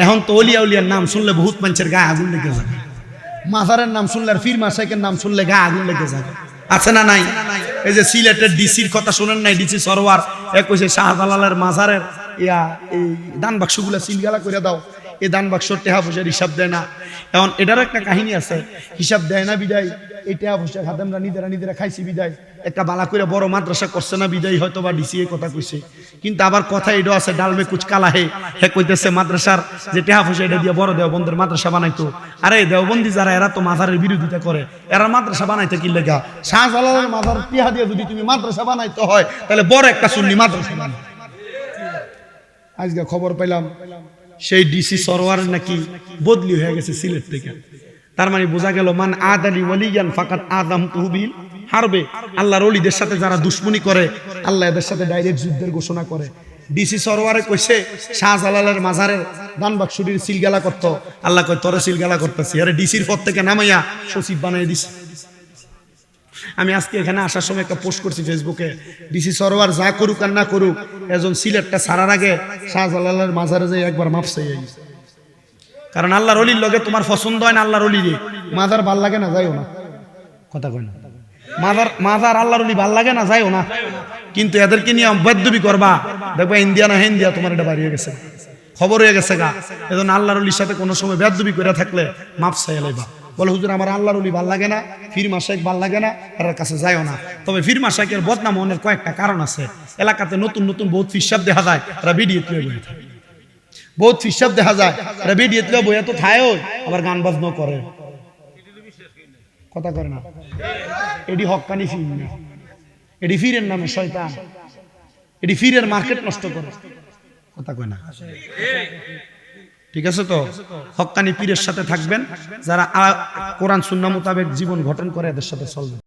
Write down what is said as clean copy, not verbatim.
এখন তো অলিয়া উলিয়ার নাম শুনলে বহুত মানুষের গায়ে আগুন লেগে যাবে, মাজারের নাম শুনলে আর ফির মাসাইকের নাম শুনলে গায়ে আগুন লেগে যাবে। আছে না নাই? এই যে সিলেটের ডিসির কথা শুনেন নাই, ডিসি সরোয়ার এক কইছে শাহজালালের মাজারের এই দান বাক্সগুলো সিলগালা করে দাও, এই দান বাক্স টেহা পয়সার হিসাব দেয় না। এখন এটারও একটা কাহিনী আছে, হিসাব দেয় না বিদায় এই টেহা পয়সা খাদেমরা নিজেরা খাইছি বিদায় একটা বালা করে বড় মাদ্রাসা করছে না বিদায় হয়তো বা ডিসি কথা কইছে। কিন্তু আবার কথা এটাও আছে, ডালমে কুচ কালা হে কইতেছে মাদ্রাসার যে টেহা পয়সা এটা দিয়ে বড় দেওবন্দের মাদ্রাসা বানাইতো। আরে দেওবন্দি যারা এরা তো মাজারের বিরোধিতা করে, এরা মাদ্রাসা বানাইতে কি লেগা? শাহজালালের মাজার টেহা দিয়ে যদি তুমি মাদ্রাসা বানাইতে হয় তাহলে বড় একটা সুন্নি মাদ্রাসা বানাও। আজকে খবর পেলাম সেই ডিসি সরোয়ার নাকি বদলি হয়ে গেছে সিলেট থেকে। তার মানে বোঝা গেল মান আদালি ওয়ালিয়ান ফাকাত আদম তুহবিল হারবে। আল্লাহর ওলিদের সাথে যারা দুশ্মনী করে আল্লাহ এদের সাথে ডাইরেক্ট যুদ্ধের ঘোষণা করে। ডিসি সরোয়ারে কইছে শাহজালালের মাজারের দান বাক্সটির সিলগালা করত, আল্লাহ কয় তোরে সিলগালা করতেছি। আরে ডিসির পদ থেকে নামাইয়া সচিব বানিয়ে দিছে। আমি আজকে এখানে আসার সময় একটা পোস্ট করছি ফেসবুকে, ডিসি সরোয়ার যা করুক আর না করুক এজন সিলেটটা ছাড়ার আগে শাহজালালের মাজারে যাই একবার মাফ চাই। কারণ আল্লাহর ওলির লগে তোমার পছন্দ হয় না, আল্লাহর ওলি রে মাজার ভাল লাগে না যাইও না, কথা কয় না, মাজার আল্লাহর ওলি ভাল লাগে না যাইও না। কিন্তু এদেরকে নিয়ে বেদবি করবা, দেখবা ইন্ডিয়া না হিন্দিয়া তোমার এটা বাড়ি হয়ে গেছে, খবর হয়ে গেছে গা। এজন্য আল্লাহর ওলির সাথে কোনো সময় বেদবি করে থাকলে মাফ চাই লাইবা। বলে হুজুর আমার আল্লাহর ওলি ভাল লাগে না, ফির মাসাইক ভাল লাগে না, এর কাছে যাইও না। তবে ফির মাসাইকের বদনাম মনের কয়েকটা কারণ আছে। এলাকাতে নতুন নতুন বহুত ফিসাব দেখা যায়, এরা ভিডিও তুলে বয়ে থাকে, বহুত ফিসাব দেখা যায়, এরা ভিডিও তুলে বইয়া তো থায় আবার গান বাজনা করে, কথা করে না। এটি হক্কানি ফির না, এটি ফিরের নামে শয়তান, এটি ফিরের মার্কেট নষ্ট করে, কথা কয় না। ঠিক আছে তো? হক্কানি পীরের সাথে থাকবেন, যারা কোরআন সুন্নাহ মোতাবেক জীবন গঠন করে এদের সাথে চলবেন।